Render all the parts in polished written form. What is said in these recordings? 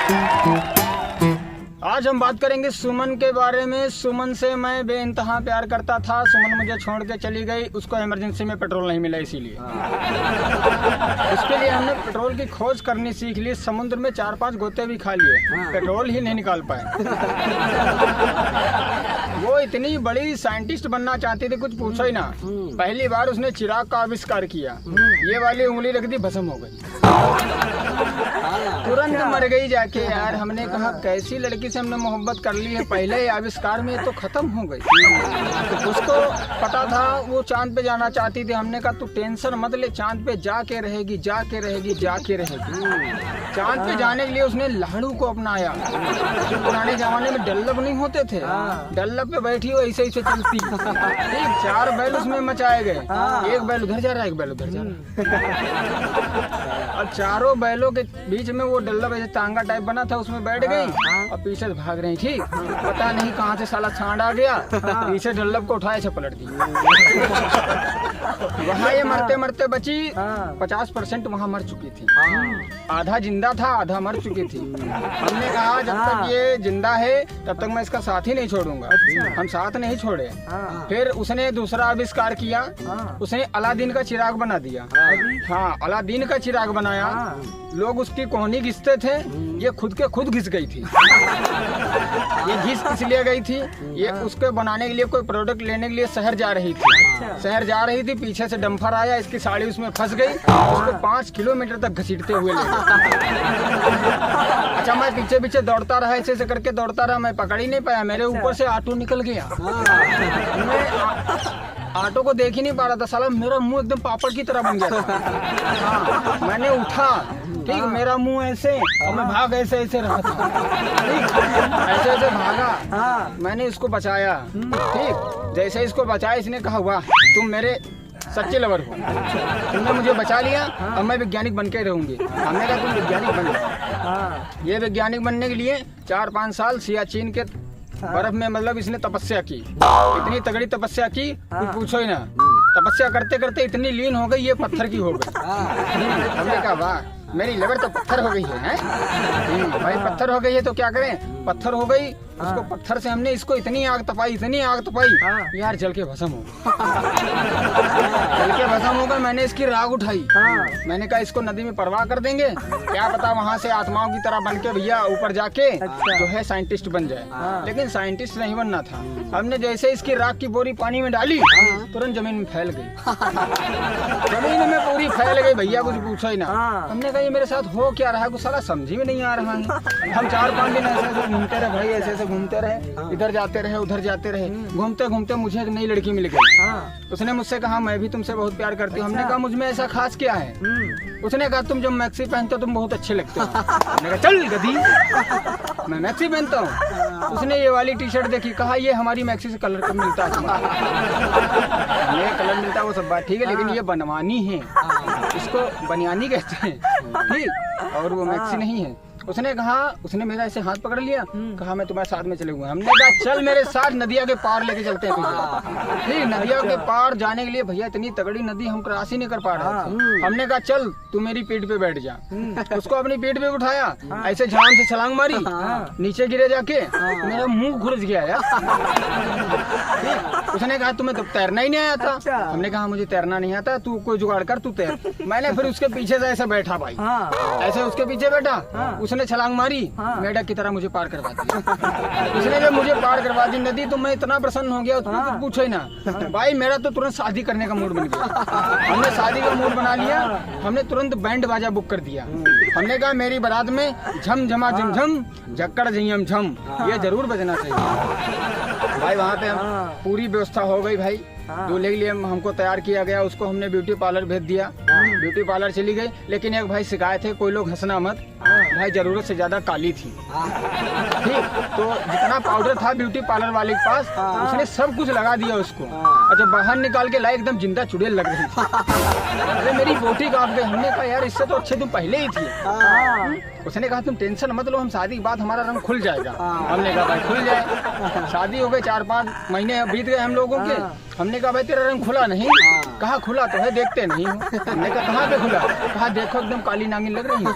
आज हम बात करेंगे सुमन के बारे में। सुमन से मैं बेइंतहा प्यार करता था। सुमन मुझे छोड़ के चली गई, उसको इमरजेंसी में पेट्रोल नहीं मिला, इसीलिए उसके लिए हमने पेट्रोल की खोज करनी सीख ली। समुद्र में 4-5 गोते भी खा लिए, पेट्रोल ही नहीं निकाल पाए। वो इतनी बड़ी साइंटिस्ट बनना चाहती थी, कुछ पूछो ही ना। पहली बार उसने चिराग का आविष्कार किया, ये वाली उंगली रख दी, भस्म हो गई, तुरंत मर गई जाके। यार हमने कहा कैसी लड़की से हमने मोहब्बत कर ली है, पहले ही आविष्कार में तो खत्म हो गई। उसको पता था वो चांद पे जाना चाहती थी। हमने कहा तू टेंशन मत ले, चांद पे जाके रहेगी, जाके रहेगी, जाके रहेगी। चांद पे जाने के लिए उसने लाड़ू को अपनाया। पुराने जमाने में डल्लब नहीं होते थे, डल्लब पे बैठी हो ऐसे ऐसे चलती, ठीक 4 बैल उसमें मचाए गए, एक बैल उधर जा रहा है, एक बैल उधर जा रहा है, और चारों बैलों के बीच में वो डल्लब ऐसे तांगा टाइप बना था, उसमें बैठ गई और पीछे से भाग रही थी। पता नहीं कहाँ से साला सांड आ गया, पीछे डल्लब को उठाए से पलट दी। वहाँ ये मरते मरते बची, 50% वहाँ मर चुकी थी। आधा जिंदा था, आधा मर चुकी थी। हमने कहा जब तक ये जिंदा है तब तक मैं इसका साथ ही नहीं छोड़ूंगा। हम साथ नहीं छोड़े। फिर उसने दूसरा आविष्कार किया, उसने अलादीन का चिराग बना दिया। हाँ, अलादीन का चिराग बनाया। लोग उसकी कोहनी घिसते थे, ये खुद के खुद घिस गई थी। ये घिस इसलिए गई थी, ये उसके बनाने के लिए कोई प्रोडक्ट लेने के लिए शहर जा रही थी। शहर जा रही थी, पीछे से डंपर आया, इसकी साड़ी उसमें फंस गई, उसको 5 किलोमीटर तक घसीटते हुए ले गए। अच्छा, मैं पीछे पीछे दौड़ता रहा, ऐसे ऐसे करके दौड़ता रहा, मैं पकड़ ही नहीं पाया। मेरे ऊपर से ऑटो निकल गया। मैं ऑटो को देख ही नहीं पा रहा था, साला मेरा मुंह एकदम पापड़ की तरह बन गया था। हाँ, मैंने उठा, ठीक, मेरा मुंह ऐसे और मैं भाग ऐसे ऐसे रहा था, ठीक, ऐसे ऐसे भागा। मैंने इसको बचाया, ठीक, जैसे इसको बचाया, इसने कहा वाह तुम मेरे सच्चे लवर हो, तुमने मुझे बचा लिया, अब मैं वैज्ञानिक बन के रहूंगी। हमने कहा तुम वैज्ञानिक बन। ये वैज्ञानिक बनने के लिए 4-5 साल सियाचिन के बर्फ में मतलब इसने तपस्या की, इतनी तगड़ी तपस्या की कुछ पूछो ही ना। तपस्या करते करते इतनी लीन हो गई, ये पत्थर की हो गई। हमने कहा वाह मेरी लेबर तो पत्थर हो गई है। भाई पत्थर हो गई है तो क्या करें, पत्थर हो गई। उसको पत्थर से हमने इसको इतनी आग तपाई, इतनी आग तपाई, यार जल के भस्म हो जल के भस्म हो गए। मैंने इसकी राग उठाई, मैंने कहा इसको नदी में परवाह कर देंगे, क्या पता वहाँ से आत्माओं की तरह बन के भैया ऊपर जाके जो है साइंटिस्ट बन जाए। लेकिन साइंटिस्ट नहीं बनना था। हमने जैसे इसकी राख की बोरी पानी में डाली, तुरंत जमीन में फैल गई, जमीन में पूरी फैल गई भैया, कुछ पूछो ही ना। हमने कहा ये मेरे साथ हो क्या रहा है, कुछ साला समझ में नहीं आ रहा है। हम 4-5 दिन ऐसे ऐसे घूमते रहे भाई, ऐसे ऐसे घूमते रहे, इधर जाते रहे, उधर जाते रहे। घूमते घूमते मुझे एक नई लड़की मिल गई। उसने मुझसे कहा मैं भी तुमसे बहुत प्यार करती हूँ। हमने कहा मुझ में ऐसा खास क्या है? उसने कहा तुम जब मैक्सी पहनते हो तुम बहुत अच्छे लगते हो। मैंने कहा चल गधी, मैं मैक्सी पहनता हूँ। उसने ये वाली टी-शर्ट देखी, कहा ये हमारी मैक्सी से कलर कब मिलता है? ये कलर मिलता है वो सब बात ठीक है, लेकिन ये बनवानी है, इसको बनियानी कहते हैं, ठीक, और वो मैक्सी नहीं है। उसने कहा, उसने मेरा ऐसे हाथ पकड़ लिया, कहा मैं तुम्हारे साथ में चलूंगा। हमने कहा चल मेरे साथ, नदिया के पार लेके चलते हैं तुझे। ठीक, नदिया के पार जाने के लिए भैया इतनी तगड़ी नदी हम क्रॉस ही नहीं कर पा रहे थे। हमने कहा चल तू मेरी पीठ पे बैठ जा। उसको अपनी पीठ पे उठाया, ऐसे झाम से छलांग मारी, नीचे गिरे जाके मेरा मुंह घुस गया यार। उसने कहा तुम्हें तो तैरना ही नहीं आया था। हमने कहा मुझे तैरना नहीं आता, तू कोई जुगाड़ कर, तू तैर। मैंने फिर उसके पीछे से ऐसे बैठा भाई, ऐसे उसके पीछे बैठा, उसने छलांग मारी, मेढक की तरह मुझे पार करवा दिया। उसने जब मुझे पार करवा दी नदी, तो मैं इतना प्रसन्न हो गया, कुछ पूछो ही ना भाई। मेरा तो तुरंत शादी करने का मूड बन गया। हमने शादी का मूड बना लिया, हमने तुरंत बैंड बाजा बुक कर दिया। हमने कहा मेरी बारात में झम झमा झम झम झक्कड़ झियम झम ये जरूर बजना चाहिए भाई। वहाँ पे हम पूरी व्यवस्था हो गई भाई। दूल्हे के लिए हमको तैयार किया गया, उसको हमने ब्यूटी पार्लर भेज दिया, ब्यूटी पार्लर चली गई। लेकिन एक भाई शिकायत है, कोई लोग हंसना मत भाई, जरूरत से ज्यादा काली थी। ठीक, तो जितना पाउडर था ब्यूटी पार्लर वाले के पास, उसने सब कुछ लगा दिया उसको, और जब बाहर निकाल के लाई एकदम जिंदा चुड़ैल लग रही थी। अरे मेरी बोटी कांप गई। हमने कहा यार इससे तो अच्छे तुम पहले ही थी। उसने कहा तुम टेंशन मत लो, हम शादी के बाद हमारा रंग खुल जाएगा। हमने कहा भाई खुल जाए। शादी हो गई, 4-5 महीने बीत गए हम लोगों के। हमने कहा भाई तेरा रंग खुला नहीं, कहा खुला तो है, देखते नहीं हो। हमने कहा कहाँ पे खुला? कहा देखो एकदम काली नागिन लग रही है।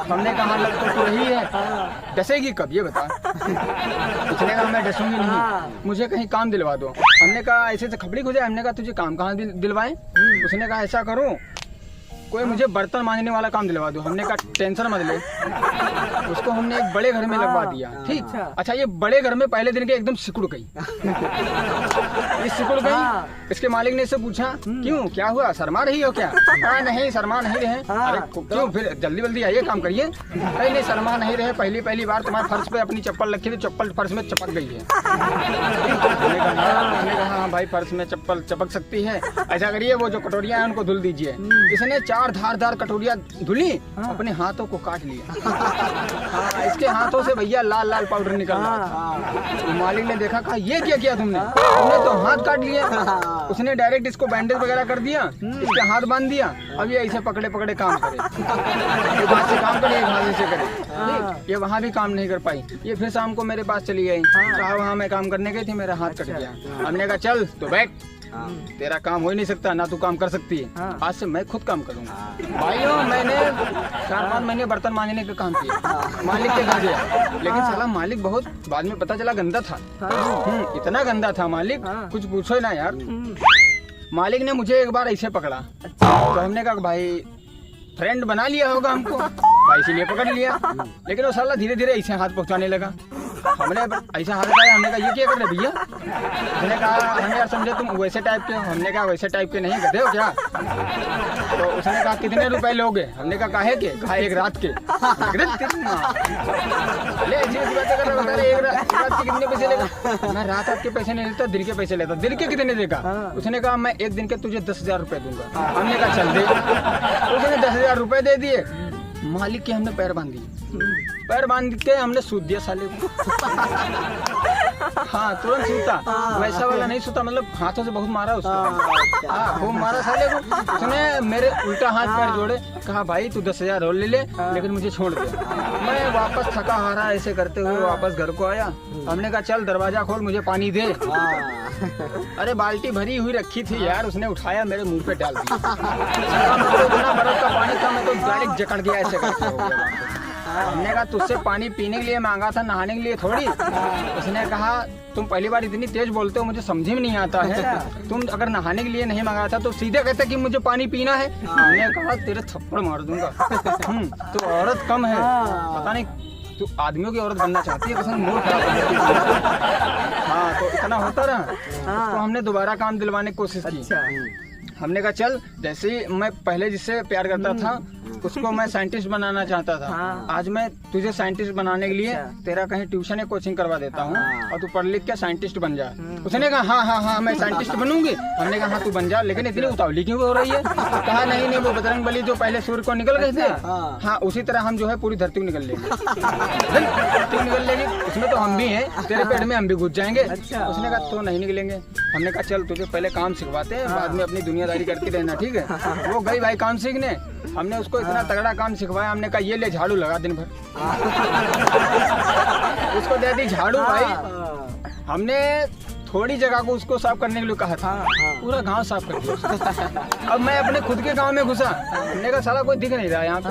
हमने कहा लग तो रही है, डसेगी कब ये बता? उसने कहा मैं डसूंगी नहीं, मुझे कहीं काम दिलवा दो। हमने कहा ऐसे से खपड़ी हो जाए। हमने कहा तुझे काम कहाँ दिलवाए? उसने कहा ऐसा करो कोई मुझे बर्तन मांजने वाला काम दिलवा दो। हमने कहा टेंशन मत ले। उसको हमने एक बड़े घर में लगवा दिया। ठीक, अच्छा ये बड़े घर में पहले दिन के एकदम सिकुड़ गई। ये सिकुड़ गई। इसके मालिक ने इससे पूछा क्यों, क्या हुआ, शर्मा रही हो क्या? नहीं शर्मा नहीं रहे। अरे क्यों, फिर जल्दी जल्दी आइए काम करिए। अरे नहीं शर्मा नहीं रहे, पहली बार तुम्हारे फर्श पे अपनी चप्पल रखी थी, चप्पल फर्श में चपक गई है। उसने कहा हाँ भाई फर्श में चप्पल चपक सकती है, ऐसा करिए वो जो कटोरियां हैं उनको धुल दीजिए। इसने 4 धारदार कटोरियां धुली, अपने हाथों को काट लिया। हाँ, इसके हाथों से भैया लाल लाल पाउडर निकल रहा था। मालिक ने देखा, कहा ये क्या किया तुमने तो हाथ काट लिया। उसने डायरेक्ट इसको बैंडेज वगैरह कर दिया, इसके हाथ बांध दिया। अब ये ऐसे पकड़े पकड़े काम करे, एक हाथ से काम करे एक हाथ से करे। ये वहाँ भी काम नहीं कर पाई। ये फिर शाम को मेरे पास चली गई। कहा वहाँ मैं काम करने गई थी, मेरा हाथ कट गया। हमने कहा चल तो बैठ, तेरा काम हो ही नहीं सकता, ना तू काम कर सकती है। आज से मैं खुद काम करूंगा। भाइयों मैंने 4-5 महीने बर्तन मांजने का काम किया, मालिक के घर गया। लेकिन साला मालिक बहुत बाद में पता चला गंदा था। इतना गंदा था मालिक, कुछ पूछो ना यार। मालिक ने मुझे एक बार ऐसे पकड़ा, तो हमने कहा भाई फ्रेंड बना लिया होगा हमको, भाई इसीलिए पकड़ लिया। लेकिन वो साला धीरे धीरे ऐसे हाथ पहुंचाने लगा। हमने ऐसा हाथ लगाया। हमने कहा ये क्या कर रहे भैया? उसने कहा हमें यार समझे तुम वैसे टाइप के हो। हमने कहा वैसे टाइप के नहीं, गधे हो क्या? तो उसने कहा कितने रुपए लोगे? हमने कहा काहे के? कहा एक रात के। ले ऐसी बात कर रहा है, एक रात के कितने पैसे लेगा? मैं रात के पैसे नहीं लेता, दिन के पैसे लेता। दिन के कितने देगा? उसने कहा मैं एक दिन के तुझे 10,000 रुपए दूंगा। हमने कहा चल दे। उसने 10,000 रुपए दे दिए। मालिक के हमने पैर बांध दिए, पैर बांध के हमने सूत दिया साले को। हाँ तुरंत सूता, वैसा वाला नहीं सूता, मतलब हाथों से बहुत मारा उसको। हाँ खूब मारा साले को। उसने मेरे उल्टा हाथ पैर जोड़े, कहा भाई तू 10,000 और ले ले, लेकिन मुझे छोड़ दे। मैं वापस थका हारा ऐसे करते हुए वापस घर को आया। हमने कहा चल दरवाजा खोल, मुझे पानी दे। अरे बाल्टी भरी हुई रखी थी यार, उसने उठाया मेरे मुंह पे डाल दिया। इतना बर्फ का पानी था, मैं तो डायरेक्ट जकड़ गया ऐसे करके हो गया। हमने कहा तुझसे पानी पीने के लिए मांगा था, नहाने के लिए थोड़ी। उसने कहा तुम पहली बार इतनी तेज बोलते हो, मुझे समझ में नहीं आता है। तुम अगर नहाने के लिए नहीं मांगा था तो सीधे कहते कि मुझे पानी पीना है। हमने कहा तेरे थप्पड़ मार दूंगा। तो औरत कम है, पता नहीं तू आदमियों की औरत बनना चाहती है, पसंद मूड खराब करने की। हाँ तो इतना होता रहा, तो हमने दोबारा काम दिलवाने की कोशिश की। हमने कहा चल, जैसे ही मैं पहले जिससे प्यार करता था उसको मैं साइंटिस्ट बनाना चाहता था। आज मैं तुझे साइंटिस्ट बनाने के लिए तेरा कहीं ट्यूशन या कोचिंग करवा देता हूँ और तू पढ़ लिख के साइंटिस्ट बन जा। उसने कहा हाँ मैं साइंटिस्ट बनूंगी। हमने कहा हाँ तू बन जा, लेकिन इतनी उतावली क्यों हो रही है? कहा नहीं वो बजरंग बली जो पहले सूर्य को निकल गए थे, हाँ उसी तरह हम जो है पूरी धरती को निकल लेंगे। धरती निकल लेगी, उसमें तो हम भी हैं, तेरे पेट में हम भी घुस जाएंगे। उसने कहा तो नहीं निकलेंगे। हमने कहा चल तुझे पहले काम सिखवाते हैं, बाद में अपनी दुनियादारी करती रहना, ठीक है? वो गई भाई काम सीखने। हमने उसको इतना तगड़ा काम सिखवाया, हमने कहा ये ले झाड़ू लगा दिन भर। उसको दे दी झाड़ू भाई। हमने थोड़ी जगह को उसको साफ करने के लिए कहा था, पूरा गांव साफ कर दिया। अब मैं अपने खुद के गांव में घुसा, हमने कहा साला कोई दिख नहीं रहा यहाँ पे।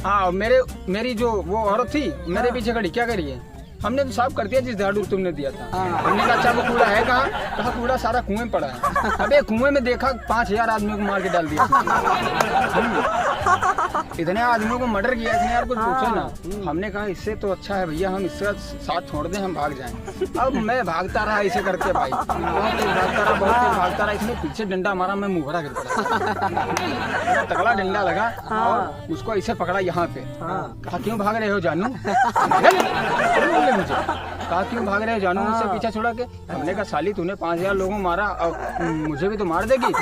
हाँ मेरी जो वो औरत थी मेरे पीछे खड़ी, क्या करिए? हमने तो साफ कर दिया जिस झाड़ू तुमने दिया था। हमने कहा अच्छा वो कूड़ा है कहाँ? कहा कूड़ा सारा कुएं में पड़ा है। अबे कुएं में देखा 5,000 आदमियों को मार के डाल दिया। इतने आदमियों को मर्डर किया इसने यार, कुछ पूछो ना। हमने कहा इससे तो अच्छा है भैया हम इसका साथ छोड़ दें, हम भाग जाएं। अब मैं भागता रहा ऐसे करके भाई, बहुत तेज भागता रहा। इसने पीछे डंडा मारा, मैं मुंह भरा गिर पड़ा। तगड़ा डंडा लगा और उसको ऐसे पकड़ा यहाँ पे। कहा क्यों भाग रहे हो जानू? मुझे कहा क्यों भाग रहे हो जानू मुझसे पीछा छुड़ा के? हमने कहा साली तूने 5,000 लोगों मारा और मुझे भी तो मार देगी।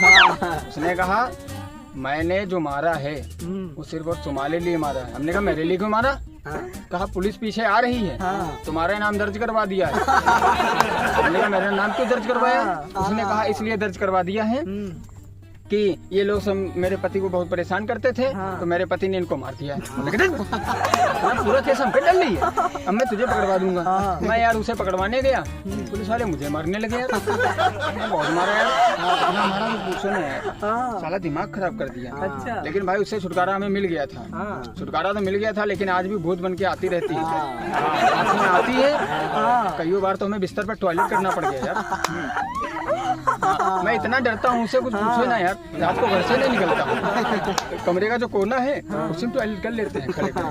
उसने कहा मैंने जो मारा है वो सिर्फ और तुम्हारे लिए मारा है। हमने कहा मेरे लिए क्यों मारा? कहा पुलिस पीछे आ रही है, तुम्हारा नाम दर्ज करवा दिया है। हमने कहा मेरा नाम क्यों दर्ज करवाया? उसने कहा इसलिए दर्ज करवा दिया है कि ये लोग सब मेरे पति को बहुत परेशान करते थे, तो मेरे पति ने इनको मार दिया है। पूरा केस हम पे डाल ली है, अब मैं तुझे पकड़वा दूंगा। मैं यार उसे पकड़वाने गया, पुलिस वाले मुझे मारने लगे यार। मैं बहुत मारा यार, हमारा तो पूछो ना यार, साला दिमाग खराब कर दिया। अच्छा। लेकिन भाई उससे छुटकारा हमें मिल गया था, छुटकारा तो मिल गया था, लेकिन आज भी भूत बन के आती रहती है, आती है। कई बार तो हमें बिस्तर पर टॉयलेट करना पड़ गया यार। मैं इतना डरता हूँ उससे, कुछ पूछो ना यार। रात को घर से नहीं निकलता हूँ, कमरे का जो कोना है उसी में टॉयलेट कर लेते हैं खड़े खड़े।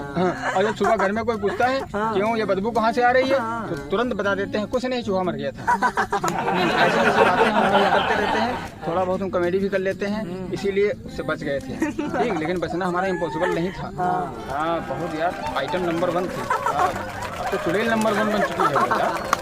और जब सुबह घर में कोई पूछता है क्यों ये बदबू कहाँ से आ रही है, तो तुरंत बता देते हैं कुछ नहीं, चूहा मर गया था। ऐसे ऐसे बातें हम करते रहते हैं, थोड़ा बहुत हम कॉमेडी भी कर लेते हैं, इसीलिए उससे बच गए थे। ठीक, लेकिन बचना हमारा इम्पॉसिबल नहीं था। हाँ बहुत यार, आइटम नंबर 1 थी। अब तो चुड़ैल नंबर 1 बन चुकी है यार।